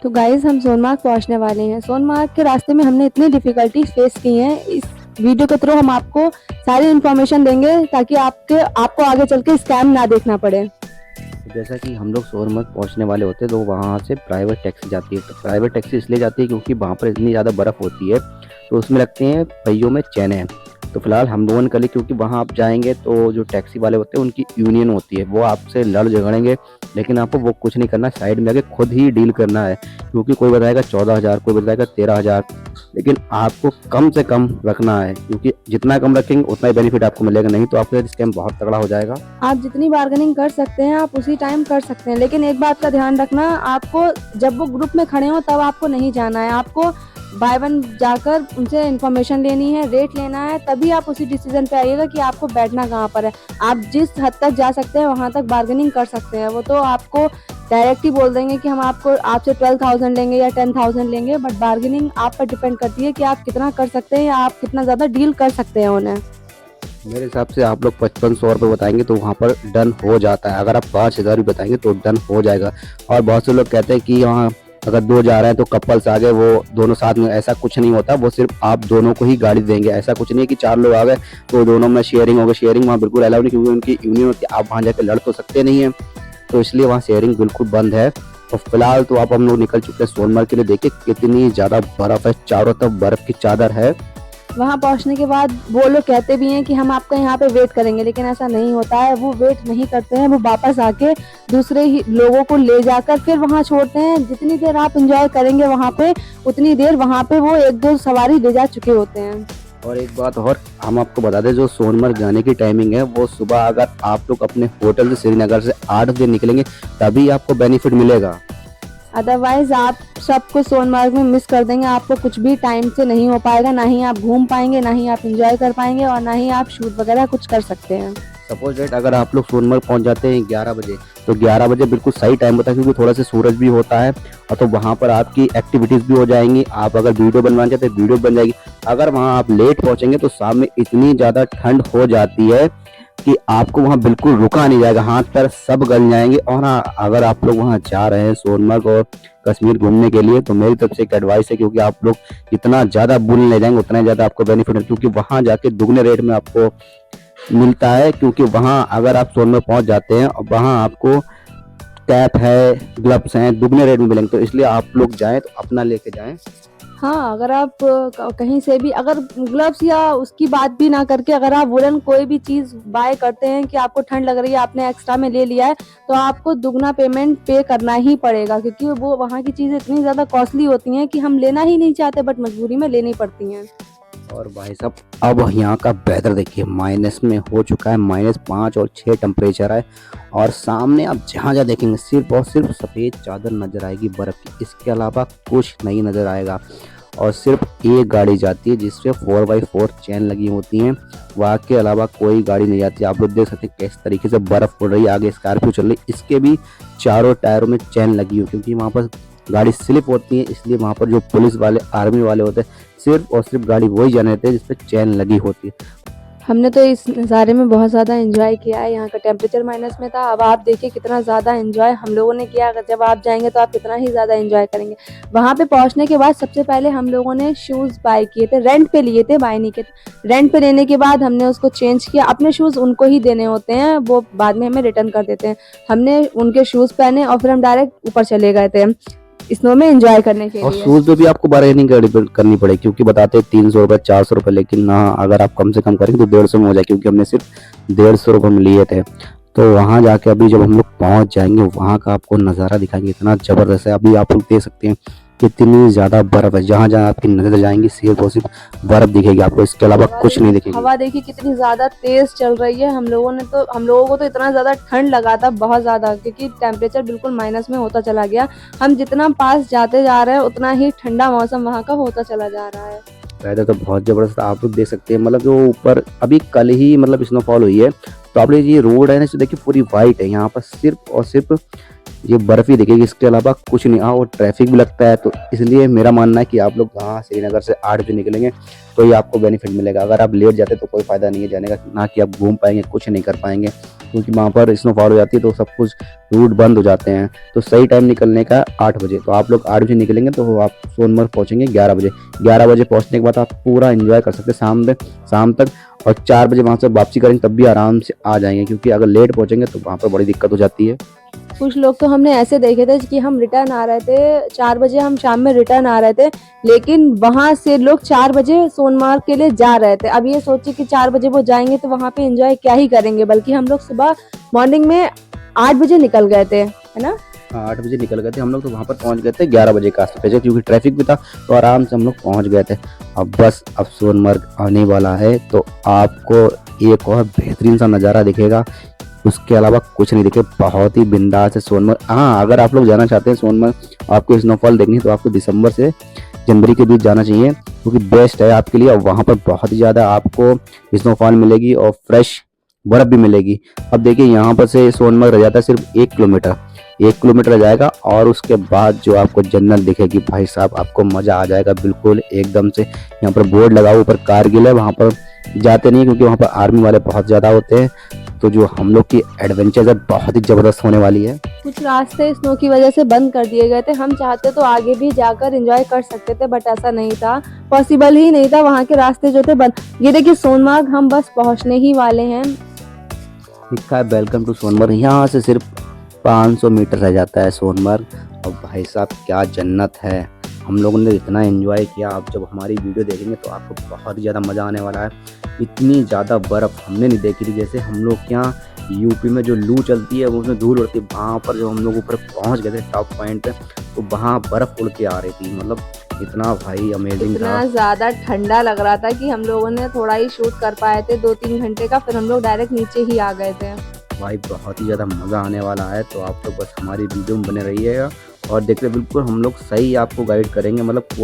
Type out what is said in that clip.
तो गाइस हम सोनमार्ग पहुंचने वाले हैं। सोनमार्ग के रास्ते में हमने इतनी डिफिकल्टीज फेस की हैं, इस वीडियो के थ्रू हम आपको सारी इन्फॉर्मेशन देंगे ताकि आपको आगे चल के स्कैम ना देखना पड़े। तो जैसा कि हम लोग सोनमर्ग पहुंचने वाले होते हैं तो वहाँ से प्राइवेट टैक्सी जाती है। तो प्राइवेट टैक्सी इसलिए जाती है क्योंकि वहाँ पर इतनी ज़्यादा बर्फ़ होती है तो उसमें लगते हैं पहियों में चैनें। तो फिलहाल हम लोगों ने कर ली, क्योंकि वहाँ आप जाएंगे तो जो टैक्सी वाले होते हैं उनकी यूनियन होती है, वो आपसे लड़ झगड़ेंगे, लेकिन आपको वो कुछ नहीं करना, साइड में आके खुद ही डील करना है। क्योंकि कोई बताएगा 14,000, कोई बताएगा 13,000, लेकिन आपको कम से कम रखना है, क्योंकि जितना कम रखेंगे उतना ही बेनिफिट आपको मिलेगा, नहीं तो आपका स्कैम बहुत तगड़ा हो जाएगा। आप जितनी बार्गेनिंग कर सकते हैं आप उसी टाइम कर सकते हैं, लेकिन एक बात का ध्यान रखना, आपको जब वो ग्रुप में खड़े हो तब आपको नहीं जाना है। आपको बाय वन जाकर उनसे इन्फॉर्मेशन लेनी है, रेट लेना है, तभी आप उसी डिसीजन पे आइएगा कि आपको बैठना कहाँ पर है। आप जिस हद तक जा सकते हैं वहाँ तक बार्गेनिंग कर सकते हैं। वो तो आपको डायरेक्ट ही बोल देंगे कि हम आपसे 12,000 लेंगे या 10,000 लेंगे, बट बार्गेनिंग आप पर डिपेंड करती है कि आप कितना कर सकते हैं या आप कितना ज़्यादा डील कर सकते हैं उन्हें। मेरे हिसाब से आप लोग 5500 रुपये बताएंगे तो वहाँ पर डन हो जाता है। अगर आप 5,000 भी बताएंगे तो डन हो जाएगा। और बहुत से लोग कहते हैं कि वहाँ अगर 2 जा रहे हैं तो कपल्स आ गए, वो दोनों साथ में, ऐसा कुछ नहीं होता। वो सिर्फ आप दोनों को ही गाड़ी देंगे। ऐसा कुछ नहीं है कि 4 लोग आ गए तो दोनों में शेयरिंग होगा। शेयरिंग वहाँ बिल्कुल अलाउ नहीं, क्योंकि उनकी यूनियन होती है, आप वहाँ जाकर लड़ तो सकते नहीं है, तो इसलिए वहाँ शेयरिंग बिल्कुल बंद है। और फिलहाल तो आप हम लोग निकल चुके हैं सोनमर्ग के लिए। देखिए कितनी ज़्यादा बर्फ़ है, चारों तरफ बर्फ़ की चादर है। वहाँ पहुँचने के बाद वो लोग कहते भी हैं कि हम आपका यहाँ पे वेट करेंगे, लेकिन ऐसा नहीं होता है। वो वेट नहीं करते हैं, वो वापस आके दूसरे ही लोगों को ले जाकर फिर वहाँ छोड़ते हैं। जितनी देर आप एंजॉय करेंगे वहाँ पे, उतनी देर वहाँ पे वो 1-2 सवारी ले जा चुके होते हैं। और एक बात और हम आपको बता दें, जो सोनमर्ग जाने की टाइमिंग है वो सुबह, अगर आप लोग अपने होटल से श्रीनगर से 8 बजे निकलेंगे तभी आपको बेनिफिट मिलेगा। अदरवाइज आप सब कुछ सोनमार्ग में मिस कर देंगे। आपको कुछ भी टाइम से नहीं हो पाएगा, ना ही आप घूम पाएंगे, ना ही आप एंजॉय कर पाएंगे, और ना ही आप शूट वगैरह कुछ कर सकते हैं। सपोज डेट अगर आप लोग सोनमर्ग पहुंच जाते हैं 11 बजे, तो 11 बजे बिल्कुल सही टाइम होता है, क्योंकि थोड़ा सा सूरज भी होता है, और तो वहाँ पर आपकी एक्टिविटीज़ भी हो जाएंगी। आप अगर वीडियो बनवाना चाहते हैं वीडियो बन जाएगी। अगर वहाँ आप लेट पहुँचेंगे तो शाम में इतनी ज़्यादा ठंड हो जाती है कि आपको वहाँ बिल्कुल रुका नहीं जाएगा, हाथ पैर सब गल जाएंगे। और हाँ, अगर आप लोग वहाँ जा रहे हैं सोनमर्ग और कश्मीर घूमने के लिए, तो मेरी तरफ से एक एडवाइस है, क्योंकि आप लोग जितना ज़्यादा बुल ले जाएंगे उतना ज़्यादा आपको बेनिफिट है, क्योंकि वहाँ जाके दुगने रेट में आपको मिलता है। क्योंकि वहाँ अगर आप सोनमर्ग पहुँच जाते हैं और वहाँ आपको कैप है, ग्लव्स हैं, दुगने रेट में मिलेंगे, तो इसलिए आप लोग जाएं तो अपना लेके जाएं। हाँ, अगर आप कहीं से भी अगर ग्लव्स या उसकी बात भी ना करके अगर आप वुलन कोई भी चीज़ बाय करते हैं कि आपको ठंड लग रही है, आपने एक्स्ट्रा में ले लिया है, तो आपको दुगना पेमेंट पे करना ही पड़ेगा, क्योंकि वो वहाँ की चीज़ें इतनी ज़्यादा कॉस्टली होती हैं कि हम लेना ही नहीं चाहते, बट मजबूरी में लेनी पड़ती हैं। और भाई साहब, अब यहाँ का वेदर देखिए, माइनस में हो चुका है, -5 और 6 टेम्परेचर है। और सामने आप जहाँ जहाँ देखेंगे सिर्फ और सिर्फ सफ़ेद चादर नज़र आएगी बर्फ़ की, इसके अलावा कुछ नहीं नज़र आएगा। और सिर्फ एक गाड़ी जाती है जिसपे 4x4 चैन लगी होती हैं, वहाँ के अलावा कोई गाड़ी नहीं जाती। आप लोग देख सकते हैं किस तरीके से बर्फ़ पड़ रही है। आगे स्कॉर्पियो चल रही है, इसके भी चारों टायरों में चैन लगी हुई, क्योंकि वहाँ पर गाड़ी स्लिप होती है, इसलिए वहाँ पर जो पुलिस वाले, आर्मी वाले होते हैं, सिर्फ और सिर्फ गाड़ी वही जाने देते हैं जिसपे चैन लगी होती है। हमने तो इस नज़ारे में बहुत ज़्यादा एंजॉय किया है। यहाँ का टेम्परेचर माइनस में था, अब आप देखिए कितना ज़्यादा एंजॉय हम लोगों ने किया। अगर जब आप जाएंगे तो आप कितना ही ज़्यादा एंजॉय करेंगे। वहाँ पे पहुँचने के बाद सबसे पहले हम लोगों ने शूज़ बाय किए थे, रेंट पे लिए थे, बाय नहीं किए थे। रेंट पे लेने के बाद हमने उसको चेंज किया। अपने शूज़ उनको ही देने होते हैं, वो बाद में हमें रिटर्न कर देते हैं। हमने उनके शूज़ पहने और फिर हम डायरेक्ट ऊपर चले गए थे स्नो में एंजॉय करने के और लिए। शूज़ पे भी आपको बार्गेनिंग करनी पड़ेगी, क्योंकि बताते हैं 300 रुपये, 400 रुपये, लेकिन हाँ, अगर आप कम से कम करेंगे तो 150 में हो जाए, क्योंकि हमने सिर्फ 150 रुपये में लिए थे। तो वहाँ जाके अभी जब हम लोग पहुँच जाएंगे, वहाँ का आपको नज़ारा दिखाएंगे, इतना ज़बरदस्त है। अभी आप लोग देख सकते हैं कितनी ज़्यादा बर्फ़ है, जहाँ जहाँ आपकी नज़र जाएंगी सिर्फ और सिर्फ बर्फ़ दिखेगी आपको, इसके अलावा कुछ नहीं दिखेगी। हवा देखिए कितनी ज़्यादा तेज़ चल रही है। हम लोगों को तो इतना ज़्यादा ठंड लगा था, बहुत ज़्यादा, क्योंकि टेम्परेचर बिल्कुल माइनस में होता चला गया। हम जितना पास जाते जा रहे हैं उतना ही ठंडा मौसम वहाँ का होता चला जा रहा है। वेदर तो बहुत ज़बरदस्त आप लोग देख सकते हैं। मतलब जो ऊपर अभी कल ही मतलब स्नोफॉल हुई है, तो आप लोग ये रोड है ना, इसे देखिए पूरी वाइट है। यहाँ पर सिर्फ और सिर्फ ये बर्फ़ ही दिखेगी, इसके अलावा कुछ नहीं। हाँ, और ट्रैफिक भी लगता है, तो इसलिए मेरा मानना है कि आप लोग यहाँ श्रीनगर से 8 बजे निकलेंगे तो ये आपको बेनिफिट मिलेगा। अगर आप लेट जाते तो कोई फ़ायदा नहीं है जाने का, ना कि आप घूम पाएंगे, कुछ नहीं कर पाएंगे। क्योंकि वहाँ पर स्नोफॉल हो जाती है तो सब कुछ रूट बंद हो जाते हैं। तो सही टाइम निकलने का 8 बजे, तो आप लोग 8 बजे निकलेंगे तो आप सोनमर्ग पहुँचेंगे 11 बजे। 11 बजे पहुँचने के बाद आप पूरा एंजॉय कर सकते हैं शाम तक, और 4 बजे वहाँ से वापसी करेंगे तब भी आराम से आ जाएंगे, क्योंकि अगर लेट पहुँचेंगे तो वहाँ पर बड़ी दिक्कत हो जाती है। कुछ लोग तो हमने ऐसे देखे थे कि हम रिटर्न आ रहे थे 4 बजे, हम शाम में रिटर्न आ रहे थे, लेकिन वहां से लोग 4 बजे सोनमार्ग के लिए जा रहे थे। अब ये सोचिए कि 4 बजे वो जाएंगे तो वहां पे एंजॉय क्या ही करेंगे, बल्कि हम लोग सुबह मॉर्निंग में 8 बजे निकल गए थे, है ना। हाँ 8 बजे निकल गए थे हम लोग, तो वहाँ पर पहुँच गए थे 11 बजे के आसपास, क्योंकि ट्रैफिक भी था तो आराम से हम लोग पहुँच गए थे। अब सोनमर्ग आने वाला है तो आपको एक और बेहतरीन सा नज़ारा दिखेगा, उसके अलावा कुछ नहीं दिखे। बहुत ही बिंदास है सोनमर्ग। हाँ अगर आप लोग जाना चाहते हैं सोनमर्ग, आपको स्नोफॉल देखनी है तो आपको दिसंबर से जनवरी के बीच जाना चाहिए, क्योंकि बेस्ट है आपके लिए। और वहाँ पर बहुत ही ज़्यादा आपको स्नोफॉल मिलेगी और फ्रेश बर्फ़ भी मिलेगी। अब देखिए यहाँ पर से सोनमर्ग रह जाता है सिर्फ 1 किलोमीटर, 1 किलोमीटर रह जाएगा, और उसके बाद जो आपको जन्नत दिखेगी भाई साहब, आपको मज़ा आ जाएगा बिल्कुल एकदम से। यहाँ पर बोर्ड लगा हुआ ऊपर कारगिल है, वहाँ पर जाते नहीं क्योंकि वहाँ पर आर्मी वाले बहुत ज़्यादा होते हैं। तो जो हम लोग की एडवेंचर है बहुत ही ज़बरदस्त होने वाली है। कुछ रास्ते स्नो की वजह से बंद कर दिए गए थे, हम चाहते तो आगे भी जाकर एंजॉय कर सकते थे, बट ऐसा नहीं था, पॉसिबल ही नहीं था, वहाँ के रास्ते जो थे बंद। ये देखिए सोनमार्ग हम बस पहुँचने ही वाले हैं। लिखा है वेलकम टू सोनमर्ग, यहाँ से सिर्फ 500 मीटर रह जाता है सोनमर्ग। और भाई साहब क्या जन्नत है, हम लोगों ने इतना एंजॉय किया। आप जब हमारी वीडियो देखेंगे तो आपको बहुत ही ज़्यादा मज़ा आने वाला है। इतनी ज़्यादा बर्फ़ हमने नहीं देखी थी, जैसे हम लोग के यहाँ यूपी में जो लू चलती है वो उसमें धूल उड़ती है, वहाँ पर जब हम लोग ऊपर पहुँच गए थे टॉप पॉइंट पे, तो वहाँ बर्फ़ उड़ के आ रही थी। मतलब इतना भाई अमेजिंग था, इतना ज़्यादा ठंडा लग रहा था कि हम लोगों ने थोड़ा ही शूट कर पाए थे 2-3 घंटे का, फिर हम लोग डायरेक्ट नीचे ही आ गए थे। भाई बहुत ही ज़्यादा मज़ा आने वाला है। तो आप लोग बस हमारी वीडियो में बने रहिएगा और देखते बिल्कुल हम लोग सही आपको गाइड करेंगे, मतलब कोई